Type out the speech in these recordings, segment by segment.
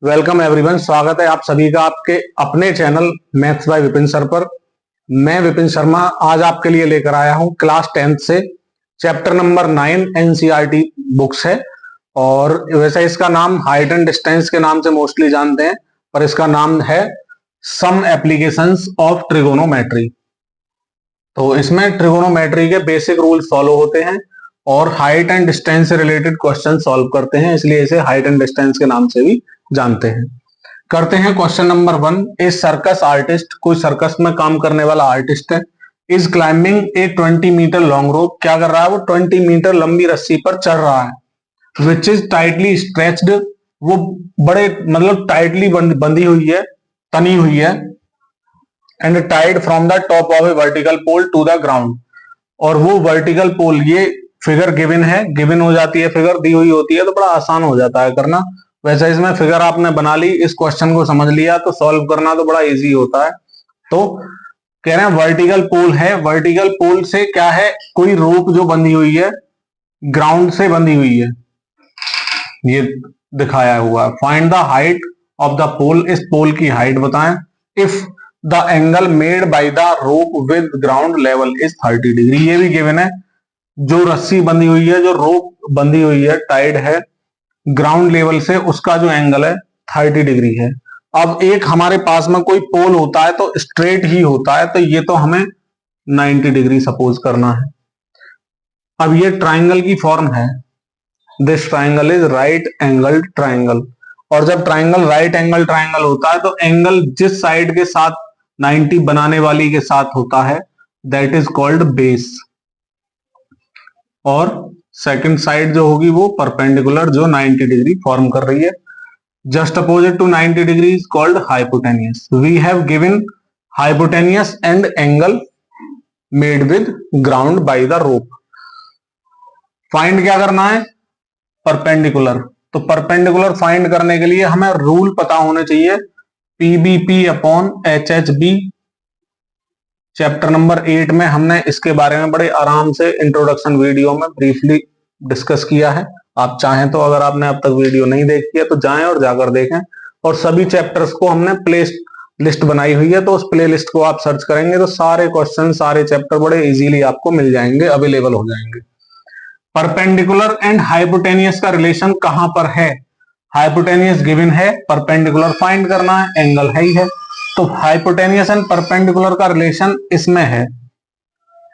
Welcome everyone, स्वागत है आप सभी का आपके अपने channel maths by Vipin sir पर। मैं विपिन शर्मा आज आपके लिए लेकर आया हूं क्लास 10th से चैप्टर नंबर 9 एनसीईआरटी बुक्स है। और वैसे इसका नाम हाइट एंड डिस्टेंस के नाम से मोस्टली जानते हैं, पर इसका नाम है सम एप्लीकेशंस ऑफ ट्रिगोनोमेट्री। तो इसमें ट्रिगोनोमेट्री के बेसिक रूल्स फॉलो होते हैं और हाइट एंड डिस्टेंस से रिलेटेड क्वेश्चन सॉल्व करते हैं, इसलिए इसे हाइट एंड डिस्टेंस के नाम से भी जानते हैं। करते हैं question number 1। A circus artist, कोई सर्कस में काम करने वाला आर्टिस्ट है, is climbing a 20 metre long rope. क्या कर रहा है वो? 20 मीटर लंबी रस्सी पर चढ़ रहा है। विच इज टाइटली स्ट्रेच्ड, वो बड़े मतलब टाइटली बंधी हुई है, तनी हुई है। And tied from the top of a vertical pole to the ground, और वो वर्टिकल पोल, ये फिगर गिवन है, गिवन हो जाती है, फिगर दी हुई होती है तो बड़ा आसान हो जाता है करना। वैसे इसमें फिगर आपने बना ली, इस क्वेश्चन को समझ लिया तो सॉल्व करना तो बड़ा इजी होता है। तो कह रहे हैं वर्टिकल पोल है, वर्टिकल पोल से क्या है, कोई रोप जो बंधी हुई है, ग्राउंड से बंधी हुई है, ये दिखाया हुआ है। Find the height of the pole, इस पोल की हाइट बताएं। If the angle made by the rope with ground level is 30 degree, ये भी गिवन है। जो रस्सी बंधी हुई है, जो रोप बंधी हुई है, टाइड है, ग्राउंड लेवल से उसका जो एंगल है 30 डिग्री है। अब एक हमारे पास में कोई पोल होता है तो स्ट्रेट ही होता है, तो ये तो हमें 90 डिग्री सपोज करना है। अब ये ट्राइंगल की फॉर्म है, this triangle is right angle triangle. और जब ट्राइंगल राइट एंगल ट्राइंगल होता है तो एंगल जिस साइड के साथ 90 बनाने वाली के साथ होता है दैट इज कॉल्ड बेस, और सेकंड साइड जो होगी वो परपेंडिकुलर, जो 90 डिग्री फॉर्म कर रही है। Just opposite to 90 degree is called hypotenuse. We have given hypotenuse and angle made with ground by the rope. Find क्या करना है? परपेंडिकुलर। तो परपेंडिकुलर फाइंड करने के लिए हमें रूल पता होने चाहिए, पीबीपी अपॉन एचएचबी। चैप्टर नंबर 8 में हमने इसके बारे में बड़े आराम से इंट्रोडक्शन वीडियो में ब्रीफली डिस्कस किया है। आप चाहें तो, अगर आपने अब तक वीडियो नहीं देखी है तो जाएं और जाकर देखें। और सभी चैप्टर्स को हमने प्ले लिस्ट बनाई हुई है, तो उस प्ले लिस्ट को आप सर्च करेंगे तो सारे क्वेश्चन, सारे चैप्टर बड़े इजीली आपको मिल जाएंगे, अवेलेबल हो जाएंगे। परपेंडिकुलर एंड हाइपोटेनियस का रिलेशन कहां पर है? हाइपोटेनियस गिवन है, परपेंडिकुलर फाइंड करना है, एंगल है ही है। तो हाइपोटेनियस एंड परपेंडिकुलर का रिलेशन इसमें है,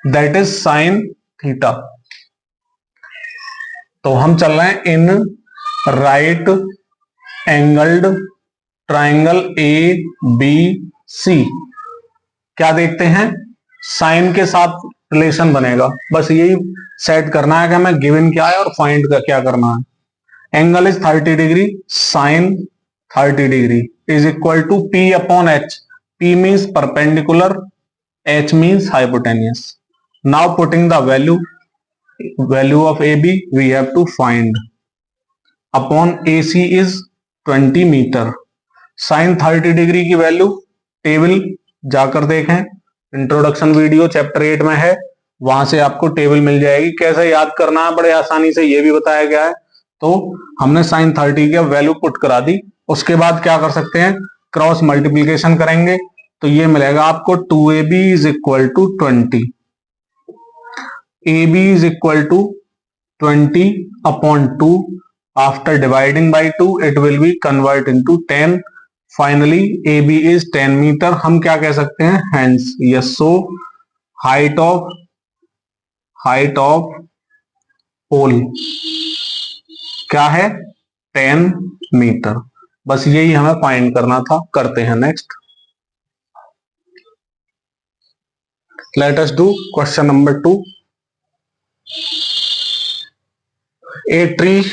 दैट इज साइन थीटा। तो हम चल रहे हैं in right angled triangle A B C. क्या देखते हैं? साइन के साथ रिलेशन बनेगा, बस यही सेट करना है कि हमें गिवन क्या है और फाइंड का क्या करना है। Angle is 30 degree, sine 30 degree is equal to P upon H. P means perpendicular, H means hypotenuse. Now putting the value of AB we have to find. Upon AC is 20 meter. Sin 30 degree की value table जाकर देखें, introduction video chapter 8 में है, वहां से आपको table मिल जाएगी। कैसे याद करना है बड़े आसानी से ये भी बताया गया है। तो हमने sin 30 की वैल्यू पुट करा दी। उसके बाद क्या कर सकते हैं? क्रॉस मल्टीप्लीकेशन करेंगे तो ये मिलेगा आपको 2AB is equal to 20। AB is equal to 20 upon 2। After dividing by 2 it will be convert into 10। Finally AB is 10 meter. हम क्या कह सकते हैं? Hence yes, so height of pole क्या है? 10 मीटर। बस यही हमें फाइंड करना था। करते हैं next. Let us do question number 2। A tree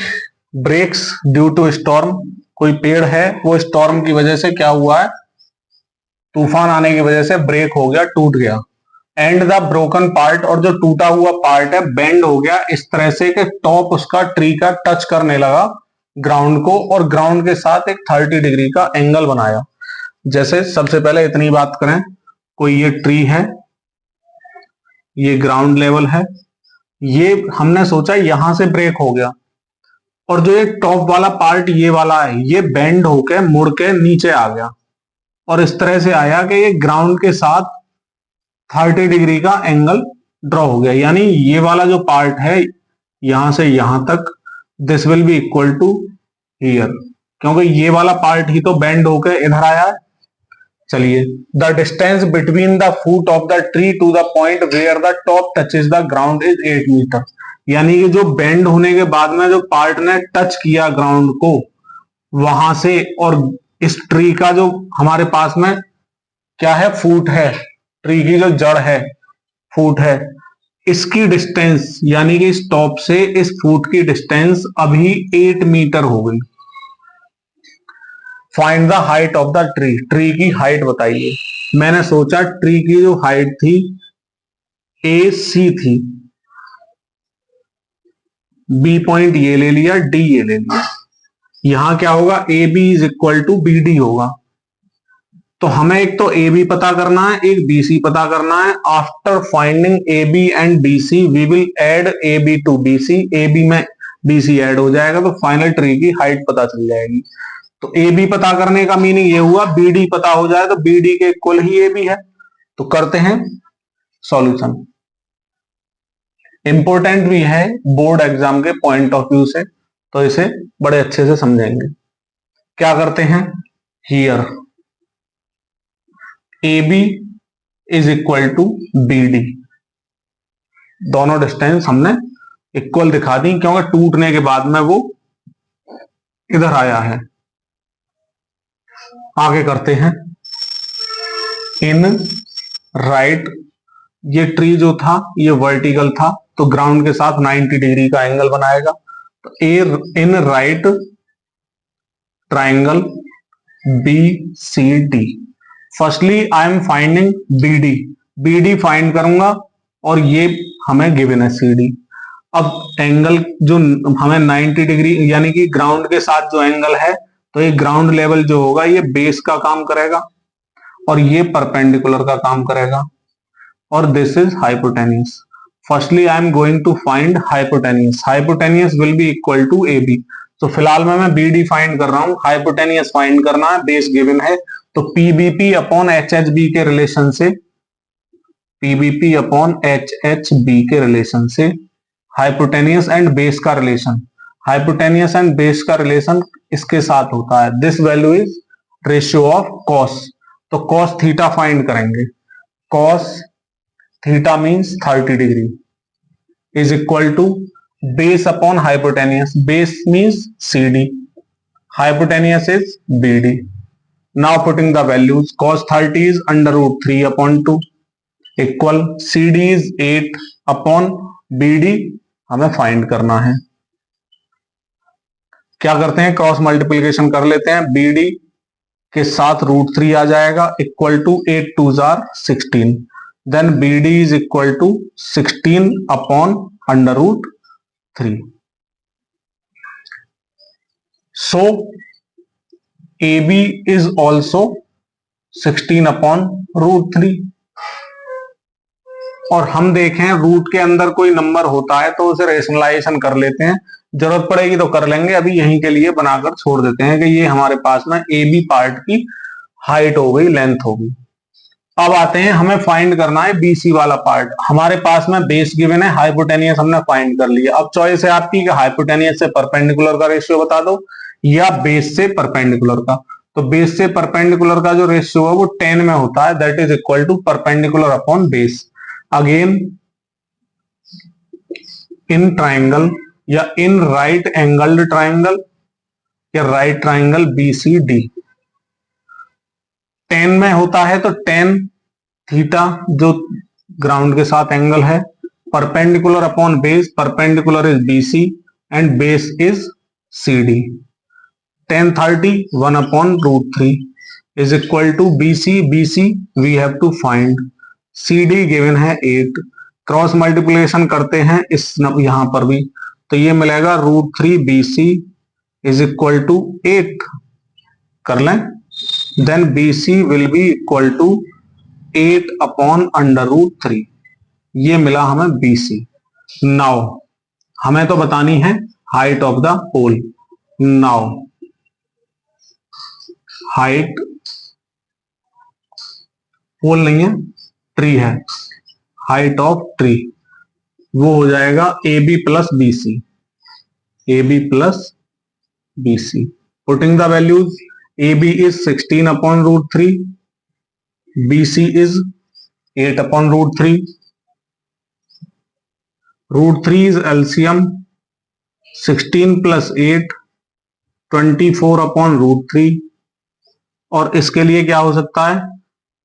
breaks due to storm, कोई पेड़ है वो स्टॉर्म की वजह से क्या हुआ है? तूफान आने की वजह से ब्रेक हो गया, टूट गया। एंड द ब्रोकन पार्ट, और जो टूटा हुआ पार्ट है बेंड हो गया इस तरह से कि टॉप उसका ट्री का टच करने लगा ग्राउंड को, और ग्राउंड के साथ एक 30 डिग्री का एंगल बनाया। जैसे सबसे पहले इतनी बात करें, कोई ये ट्री है, ये ग्राउंड लेवल है, ये हमने सोचा यहां से ब्रेक हो गया, और जो ये टॉप वाला पार्ट ये वाला है, ये बेंड होके मुड़ के नीचे आ गया और इस तरह से आया कि ये ग्राउंड के साथ 30 डिग्री का एंगल ड्रॉ हो गया। यानी ये वाला जो पार्ट है यहां से यहां तक, this will be equal to here, क्योंकि ये वाला पार्ट ही तो बेंड होकर इधर आया है। चलिए, the distance between the foot of the tree to the point where the top touches the ground is 8 metre. यानी कि जो बेंड होने के बाद में जो पार्ट ने टच किया ग्राउंड को, वहां से और इस ट्री का जो हमारे पास में क्या है, फूट है, ट्री की जो जड़ है फूट है, इसकी डिस्टेंस यानी कि इस टॉप से इस फूट की डिस्टेंस अभी 8 मीटर हो गई। Find the height of the tree, tree की हाइट बताइए। मैंने सोचा ट्री की जो हाइट थी ए सी थी, बी पॉइंट ये ले लिया, डी ये ले लिया, यहां क्या होगा, A B is equal to B D होगा। तो हमें एक तो ए बी पता करना है, एक बी सी पता करना है। After finding A B and B C we will add A B to B C, A B में बी सी एड हो जाएगा तो फाइनल ट्री की हाइट पता चल जाएगी। तो ए बी पता करने का मीनिंग ये हुआ बी डी पता हो जाए तो बी डी के इक्वल ही ए बी है। तो करते हैं सॉल्यूशन। इंपॉर्टेंट भी है बोर्ड एग्जाम के पॉइंट ऑफ व्यू से, तो इसे बड़े अच्छे से समझेंगे। क्या करते हैं, here A B is equal to B D, दोनों डिस्टेंस हमने इक्वल दिखा दी क्योंकि टूटने के बाद में वो इधर आया है। आगे करते हैं, इन राइट, ये ट्री जो था ये वर्टिकल था तो ग्राउंड के साथ 90 डिग्री का एंगल बनाएगा। तो in right triangle B C D, firstly I am finding B D, B D find करूंगा और ये हमें गिवन है सी डी। अब एंगल जो हमें 90 डिग्री यानी कि ग्राउंड के साथ जो एंगल है, तो ये ग्राउंड लेवल जो होगा ये बेस का काम करेगा और ये परपेंडिकुलर का काम करेगा और this is hypotenuse. Firstly I am going to find hypotenuse, hypotenuse will be equal to A B. तो फिलहाल मैं बी डी फाइंड कर रहा हूं, हाइपोटेन्यूस फाइंड करना है, बेस गिवन है। तो PBP upon H H B के रिलेशन से, PBP upon H H B के रिलेशन से हाइपोटेन्यूस एंड बेस का रिलेशन, हाइपोटेन्यूस एंड बेस का रिलेशन इसके साथ होता है, this value is ratio of cos. तो कॉस थीटा फाइंड करेंगे, cos theta means 30 degree is equal to base upon hypotenuse, base means C D, hypotenuse is B D. Now putting the values, cos 30 is under root 3 upon 2 equal CD is 8 upon BD हमें find करना है। क्या करते हैं, cross multiplication कर लेते हैं, BD के साथ √3 आ जाएगा इक्वल टू 8 2 जार 16, then BD is equal to 16 upon √3। So AB is also 16 upon √3। और हम देखें रूट के अंदर कोई नंबर होता है तो उसे रेशनलाइजेशन कर लेते हैं, जरूरत पड़ेगी तो कर लेंगे, अभी यहीं के लिए बनाकर छोड़ देते हैं कि ये हमारे पास में AB पार्ट की हाइट हो गई, लेंथ हो गई। अब आते हैं, हमें फाइंड करना है BC वाला पार्ट। हमारे पास में बेस गिवन है, हाइपोटेनियस हमने फाइंड कर लिया। अब चॉइस है आपकी कि हाइपोटेनियस से परपेंडिकुलर का रेशियो बता दो या बेस से परपेंडिकुलर का। तो बेस से परपेंडिकुलर का जो रेशियो है वो 10 में होता है, that is equal to perpendicular upon base. Again in triangle या इन राइट एंगल्ड ट्राइंगल या राइट ट्राइंगल BCD 10 में होता है तो 10 थीटा जो ग्राउंड के साथ एंगल है, perpendicular upon base, perpendicular is BC and base is CD। 10 30 1 upon √3 is equal to BC, BC we have to find, CD given है 8, क्रॉस मल्टीप्लिकेशन करते हैं इस यहां पर भी, तो ये मिलेगा √3 BC is equal to 8 कर लें, then BC will be equal to 8 upon √3, ये मिला हमें BC। नाउ हमें तो बतानी है height of the pole. Now height, pole नहीं है, ट्री है, हाइट ऑफ ट्री वो हो जाएगा A B plus B C, A B plus B C. Putting the values, A B is 16 upon root 3, B C is 8 upon root 3, root 3 is LCM 16 plus 8 24 upon root 3, और इसके लिए क्या हो सकता है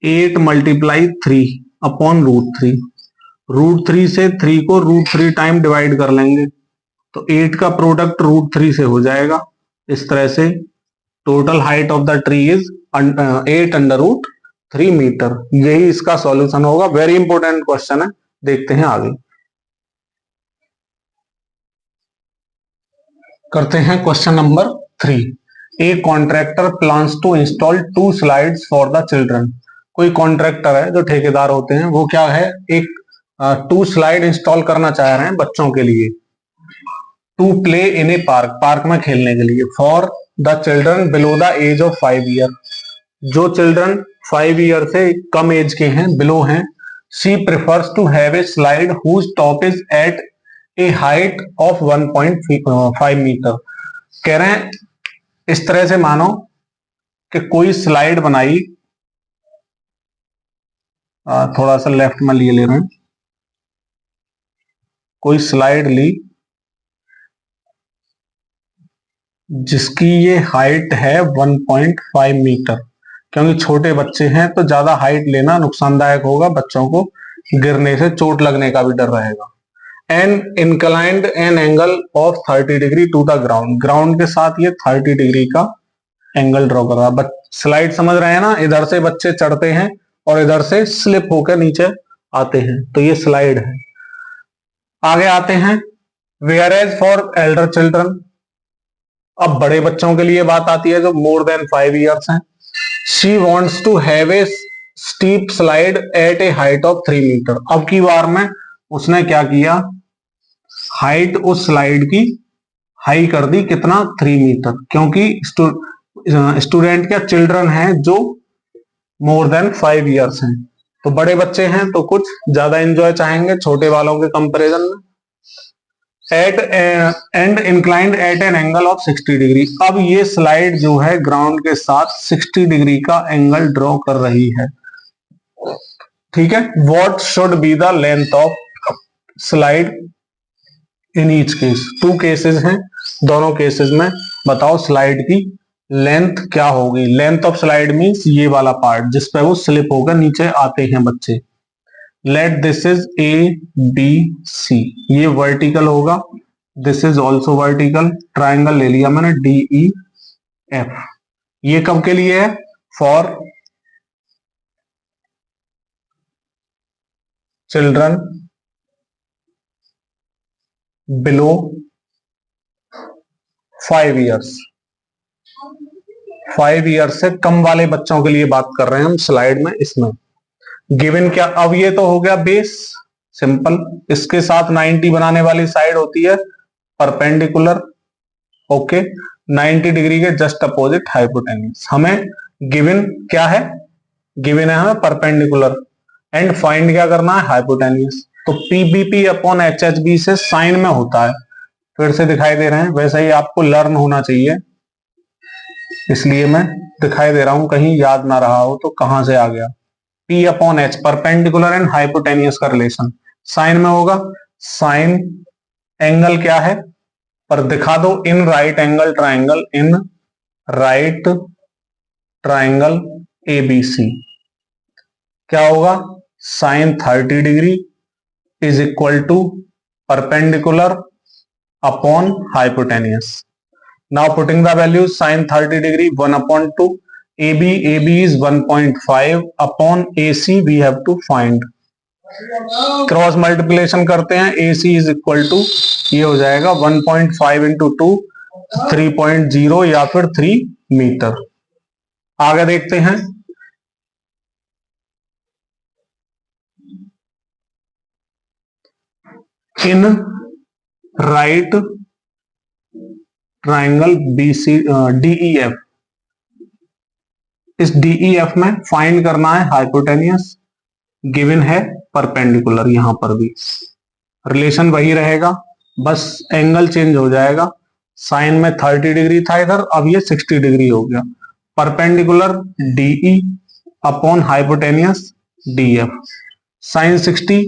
8 मल्टीप्लाई 3 अपॉन रूट 3, रूट 3 से 3 को root 3 time divide कर लेंगे तो 8 का प्रोडक्ट रूट 3 से हो जाएगा। इस तरह से total height of the tree is 8 under root 3 metre. यही इसका सॉल्यूशन होगा। वेरी इंपॉर्टेंट क्वेश्चन है, देखते हैं आगे। करते हैं question number 3। A contractor plans to install 2 slides for the children. कोई कॉन्ट्रैक्टर है जो ठेकेदार होते हैं, वो क्या है एक 2 स्लाइड इंस्टॉल करना चाह रहे हैं बच्चों के लिए, to play in a park, park में खेलने के लिए, for the children below the age of 5 year. जो चिल्ड्रन 5 ईयर से कम एज के हैं, बिलो हैं, she prefers to have a slide whose top is at a height of 1.5 metre. कह रहे हैं इस तरह से मानो कि कोई स्लाइड बनाई, थोड़ा सा लेफ्ट में ले रहे हैं, कोई स्लाइड ली जिसकी ये हाइट है 1.5 मीटर। क्योंकि छोटे बच्चे हैं तो ज्यादा हाइट लेना नुकसानदायक होगा, बच्चों को गिरने से चोट लगने का भी डर रहेगा। And inclined an angle of 30 degree to the ground, ground के साथ ये 30 डिग्री का एंगल ड्रॉ कर रहा है। स्लाइड समझ रहे हैं ना, इधर से बच्चे चढ़ते हैं और इधर से स्लिप होकर नीचे आते हैं, तो ये स्लाइड है। आगे आते हैं, whereas for elder children. अब बड़े बच्चों के लिए बात आती है जो मोर देन 5 ईयर्स हैं। She wants to have a steep slide at a height of 3 metre. अब की बार में उसने क्या किया, हाइट उस स्लाइड की हाई कर दी, कितना 3 मीटर, क्योंकि स्टूडेंट क्या चिल्ड्रन हैं जो मोर देन 5 ईयर्स हैं, तो बड़े बच्चे हैं तो कुछ ज्यादा एंजॉय चाहेंगे छोटे वालों के कंपैरिजन में। At and inclined at an angle of 60 degree. अब ये स्लाइड जो है ग्राउंड के साथ 60 डिग्री का एंगल ड्रॉ कर रही है, ठीक है। What should be the length of slide in each case. 2 cases हैं, दोनों केसेस में बताओ स्लाइड की लेंथ क्या होगी। लेंथ ऑफ स्लाइड मींस ये वाला पार्ट जिस पे वो स्लिप होकर नीचे आते हैं बच्चे। Let this is A B C, ये वर्टिकल होगा, this is also vertical. Triangle ले लिया मैंने डी ई एफ। ये कब के लिए है, for children below 5 years. 5 year से कम वाले बच्चों के लिए बात कर रहे हैं हम स्लाइड में। इसमें गिवन क्या, अब ये तो हो गया बेस सिंपल, इसके साथ 90 बनाने वाली साइड होती है परपेंडिकुलर, ओके। 90 डिग्री के जस्ट अपोजिट हाइपोटेन्यूज। हमें गिवन क्या है, गिवन है हमें परपेंडिकुलर, एंड फाइंड क्या करना है, हाइपोटेन्यूज। तो पीबीपी अपॉन एचएचबी से साइन में होता है, फिर से दिखाई दे रहे हैं, वैसे ही आपको लर्न होना चाहिए, इसलिए मैं दिखाई दे रहा हूं, कहीं याद ना रहा हो तो कहां से आ गया। P upon H, perpendicular and hypotenuse का रिलेशन साइन में होगा। साइन एंगल क्या है, पर दिखा दो, in right angle triangle, in right triangle ABC क्या होगा, sine 30 degree is equal to perpendicular upon hypotenuse. Now putting the values, sin 30 degree 1 upon 2, AB is 1.5 upon AC we have to find. Cross multiplication करते हैं, AC is equal to ये हो जाएगा 1.5 into 2 3.0 या फिर 3 metre. आगे देखते हैं, in right triangle BC DEF। इस DEF में फाइंड करना है हाइपोटेनियस, गिवन है परपेंडिकुलर। यहां पर भी रिलेशन वही रहेगा, बस एंगल चेंज हो जाएगा। साइन में 30 डिग्री था इधर, अब ये 60 डिग्री हो गया। Perpendicular DE upon hypotenuse DF। Sine 60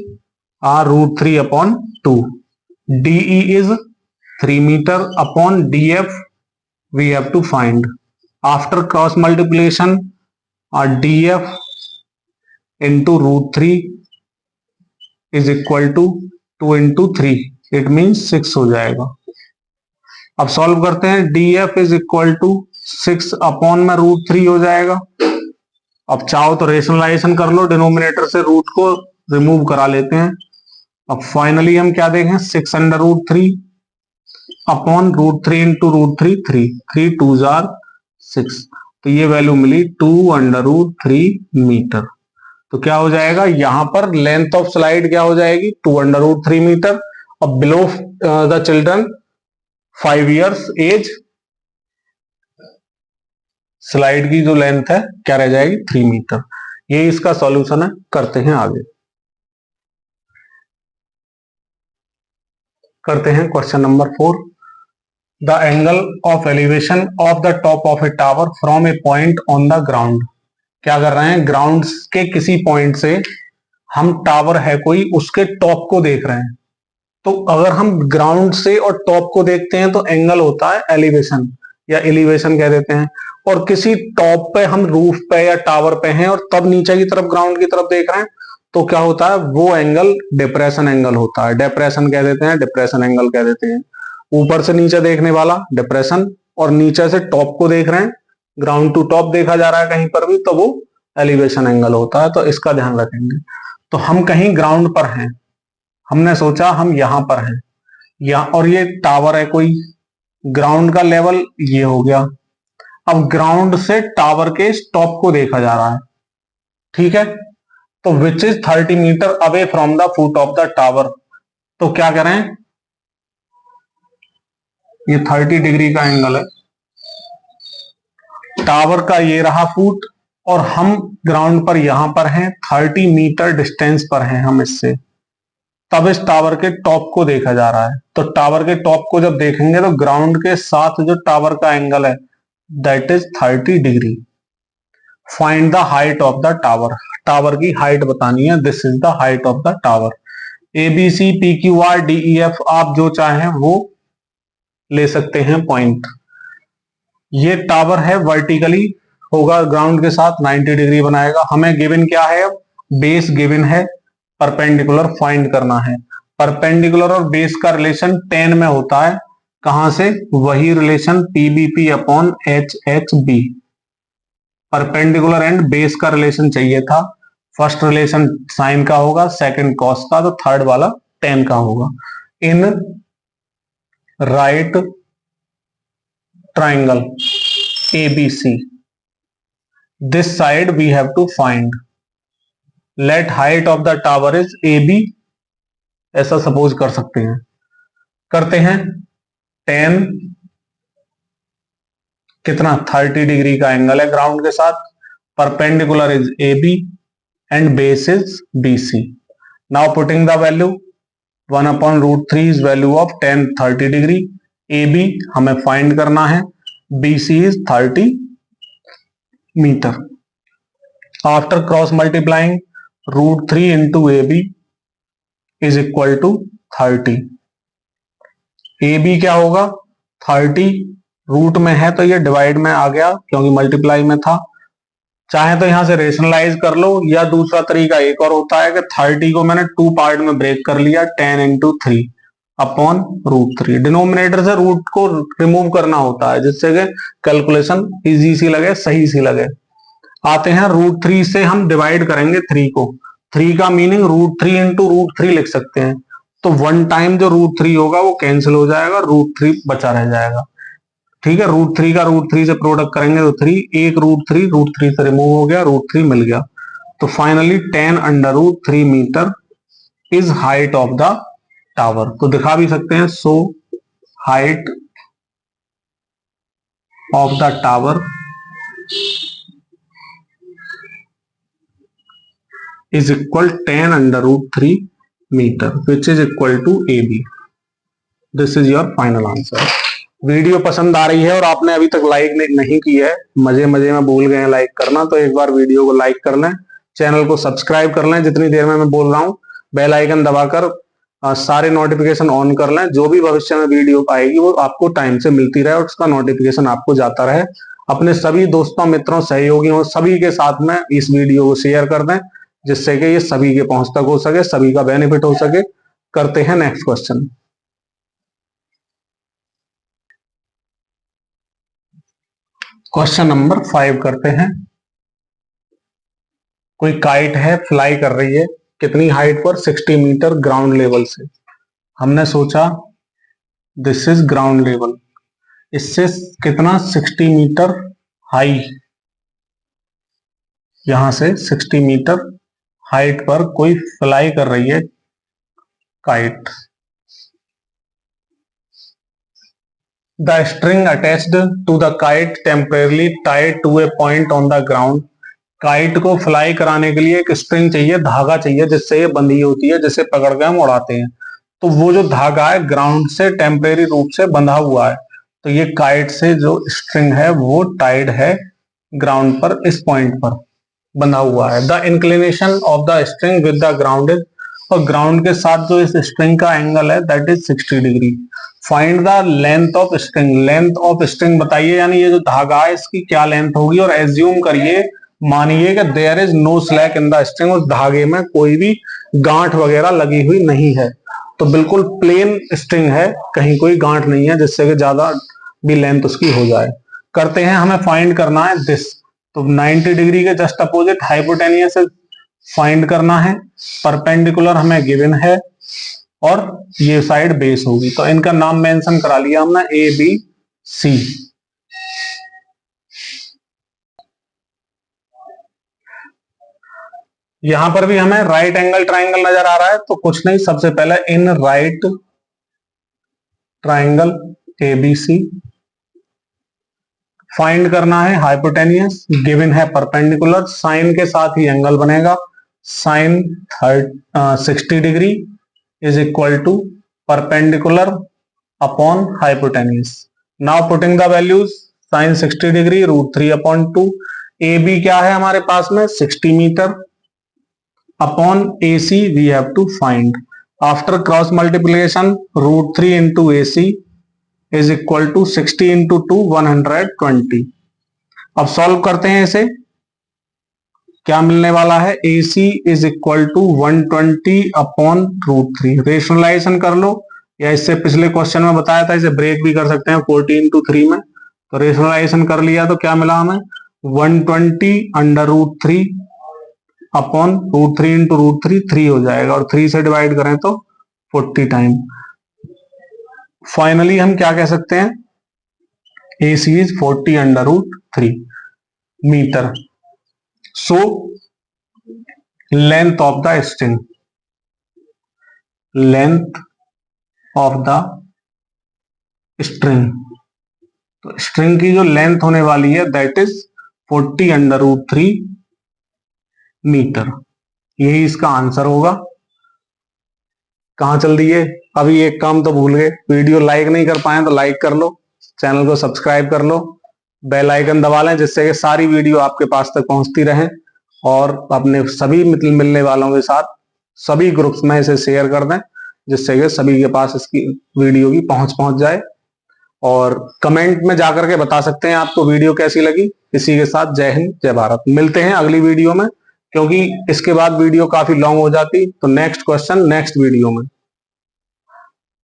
are √3/2। DE is 3 meter upon DF we have to find. After cross multiplication, DF into √3 is equal to 2 into 3, it means 6 हो जाएगा। अब सॉल्व करते हैं। DF is equal to 6 upon में √3 हो जाएगा। अब चाहो तो रेशनलाइजेशन कर लो, डिनोमिनेटर से रूट को रिमूव करा लेते हैं। अब फाइनली हम क्या देखें, 6 अंडर √3 अपॉन √3 इंटू √3 3 2 जार 6, तो ये वैल्यू मिली 2 अंडर √3 मीटर। तो क्या हो जाएगा, यहां पर लेंथ ऑफ स्लाइड क्या हो जाएगी, 2 अंडर √3 मीटर। और below the children 5 years age, slide की जो लेंथ है क्या रह जाएगी, 3 मीटर। ये इसका सॉल्यूशन है। करते हैं आगे, करते हैं question number 4। The angle of elevation of the top of A tower from A point on the ground. क्या कर रहे हैं, ग्राउंड के किसी पॉइंट से हम टावर है कोई, उसके टॉप को देख रहे हैं। तो अगर हम ग्राउंड से और टॉप को देखते हैं तो एंगल होता है एलिवेशन, या एलिवेशन कह देते हैं। और किसी टॉप पे हम रूफ पे या टावर पे हैं और तब नीचे की तरफ ग्राउंड की तरफ देख रहे हैं, तो क्या होता है, वो एंगल डिप्रेशन एंगल होता है। डिप्रेशन कह देते हैं, डिप्रेशन एंगल कह देते हैं। ऊपर से नीचे देखने वाला डिप्रेशन, और नीचे से टॉप को देख रहे हैं, ग्राउंड टू टॉप देखा जा रहा है कहीं पर भी, तो वो एलिवेशन एंगल होता है। तो इसका ध्यान रखेंगे। तो हम कहीं ग्राउंड पर हैं, हमने सोचा हम यहां पर हैं, और ये टावर है कोई, ग्राउंड का लेवल ये हो गया। अब ग्राउंड से टावर के टॉप को देखा जा रहा है, ठीक है। तो which is 30 metre away from the foot of the tower. तो क्या करें, ये 30 डिग्री का एंगल है, टावर का ये रहा फुट, और हम ग्राउंड पर यहां पर हैं, 30 मीटर डिस्टेंस पर हैं हम इससे। तब इस टावर के टॉप को देखा जा रहा है। तो टावर के टॉप को जब देखेंगे तो ग्राउंड के साथ जो टावर का एंगल है that is 30 degree. Find the height of the tower. Tower की हाइट बतानी है, this is the height of the tower. ABC PQR DEF आप जो चाहें वो ले सकते हैं पॉइंट। ये टावर है, वर्टिकली होगा ग्राउंड के साथ, 90 डिग्री बनाएगा। हमें गिवन क्या है, अब बेस गिवन है, परपेंडिकुलर फाइंड करना है। परपेंडिकुलर और बेस का रिलेशन 10 में होता है, कहां से, वही relation PBP upon HHB। Perpendicular and base का रिलेशन चाहिए था। फर्स्ट रिलेशन साइन का होगा, सेकंड कॉस का, तो थर्ड वाला tan का होगा। इन right triangle ABC, this side we have to find, let height of the tower is AB, ऐसा सपोज कर सकते हैं। करते हैं, tan कितना, 30 डिग्री का एंगल है ग्राउंड के साथ, perpendicular is AB and base is BC। Now putting the value, 1 upon √3 is value of tan 30 degree. AB हमें फाइंड करना है, BC is 30 metre. After cross multiplying, √3 into AB is equal to 30। AB क्या होगा, 30 root में है तो ये divide में आ गया क्योंकि मल्टीप्लाई में था। चाहे तो यहां से रेशनलाइज कर लो, या दूसरा तरीका एक और होता है कि 30 को मैंने 2 पार्ट में ब्रेक कर लिया, 10 इंटू 3 अपॉन √3। डिनोमिनेटर से रूट को रिमूव करना होता है जिससे कि कैलकुलेशन इजी सी लगे, सही सी लगे। आते हैं, √3 से हम डिवाइड करेंगे 3 को। 3 का मीनिंग √3 इंटू √3 लिख सकते हैं। तो 1 टाइम जो √3 होगा वो कैंसिल हो जाएगा, √3 बचा रह जाएगा, ठीक है। √3 का √3 से प्रोडक्ट करेंगे तो 3, एक √3 से रिमूव हो गया, √3 मिल गया। तो finally 10 under √3 metre is height of the tower. तो दिखा भी सकते हैं, so height of the tower is equal 10 under root 3 meter, which is equal to AB. This is your final answer. Video पसंद आ रही है और आपने अभी तक लाइक नहीं की है, मजे मजे में भूल गए हैं लाइक करना, तो एक बार वीडियो को लाइक कर लें, चैनल को सब्सक्राइब कर लें जितनी देर में मैं बोल रहा हूँ, बेल आइकन दबाकर सारे नोटिफिकेशन ऑन कर लें। जो भी भविष्य में वीडियो आएगी वो आपको टाइम से मिलती रहे और उसका नोटिफिकेशन आपको जाता रहे। अपने सभी दोस्तों, मित्रों, सहयोगियों सभी के साथ में इस वीडियो को शेयर कर दें, जिससे कि ये सभी के पहुंच तक हो सके, सभी का बेनिफिट हो सके। करते हैं नेक्स्ट क्वेश्चन। क्वेश्चन नंबर 5 करते हैं। कोई काइट है, फ्लाई कर रही है, कितनी हाइट पर? 60 मीटर ग्राउंड लेवल से। हमने सोचा दिस इज ग्राउंड लेवल, इससे कितना 60 मीटर हाई, यहां से 60 मीटर हाइट पर कोई फ्लाई कर रही है kite. The string attached to the kite temporarily tied to a point on the ground. Kite को फ्लाई कराने के लिए एक स्ट्रिंग चाहिए, धागा चाहिए, जिससे ये बंधी होती है, जिसे पकड़ के हम उड़ाते हैं। तो वो जो धागा है ग्राउंड से टेम्परेरी रूप से बंधा हुआ है, तो ये काइट से जो स्ट्रिंग है वो टाइड है ग्राउंड पर, इस पॉइंट पर बंधा हुआ है। The inclination of the string with the ground is, और ग्राउंड के साथ जो इस स्ट्रिंग का एंगल है that is 60 degree. Find the length of string. Length of string बताइए, यानी ये जो धागा है इसकी क्या लेंथ होगी। और एज्यूम करिए, मानिए कि there is no slack in the string, उस धागे में कोई भी गांठ वगैरह लगी हुई नहीं है, तो बिल्कुल प्लेन स्ट्रिंग है, कहीं कोई गांठ नहीं है जिससे कि ज्यादा भी लेंथ उसकी हो जाए। करते हैं, हमें फाइंड करना है दिस, तो 90 डिग्री के जस्ट अपोजिट हाइपोटेनियस फाइंड करना है। परपेंडिकुलर हमें गिवन है और ये साइड बेस होगी, तो इनका नाम मेंशन करा लिया हमने, ए बी सी। यहां पर भी हमें राइट एंगल ट्राइंगल नजर आ रहा है, तो कुछ नहीं, सबसे पहले in right triangle ABC find करना है हाइपोटेनियस, गिवन है परपेंडिकुलर, साइन के साथ ही एंगल बनेगा, sine 60 degree is equal to perpendicular upon hypotenuse. Now putting the values, sine 60 degree √3/2, A B क्या है हमारे पास में 60 metre, upon AC we have to find. After cross multiplication, √3 into AC is equal to 60 into 2 120. अब solve करते हैं इसे, क्या मिलने वाला है? AC is equal to 120 upon √3। Rationalisation कर लो, या इससे पिछले क्वेश्चन में बताया था, इसे ब्रेक भी कर सकते हैं 40 into 3 में। तो रेशनलाइजेशन कर लिया तो क्या मिला हमें? 120 अंडर √3 अपॉन √3 इंटू √3, 3 हो जाएगा, और 3 से डिवाइड करें तो 40 टाइम। फाइनली हम क्या कह सकते हैं? AC is 40 under √3 metre. So length of the string, length of the string, तो स्ट्रिंग की जो लेंथ होने वाली है दैट इज 40 अंडर √3 मीटर। यही इसका आंसर होगा। कहां चल दिए? अभी एक काम तो भूल गए, वीडियो लाइक नहीं कर पाए तो लाइक कर लो, चैनल को सब्सक्राइब कर लो, बेल आइकन दबा लें, जिससे कि सारी वीडियो आपके पास तक पहुंचती रहे, और अपने सभी मिलने वालों के साथ सभी ग्रुप्स में इसे शेयर कर दें, जिससे कि सभी के पास इसकी वीडियो की पहुंच जाए। और कमेंट में जाकर के बता सकते हैं आपको वीडियो कैसी लगी। इसी के साथ जय हिंद, जय भारत। मिलते हैं अगली वीडियो में, क्योंकि इसके बाद वीडियो काफी लॉन्ग हो जाती, तो नेक्स्ट क्वेश्चन नेक्स्ट वीडियो में।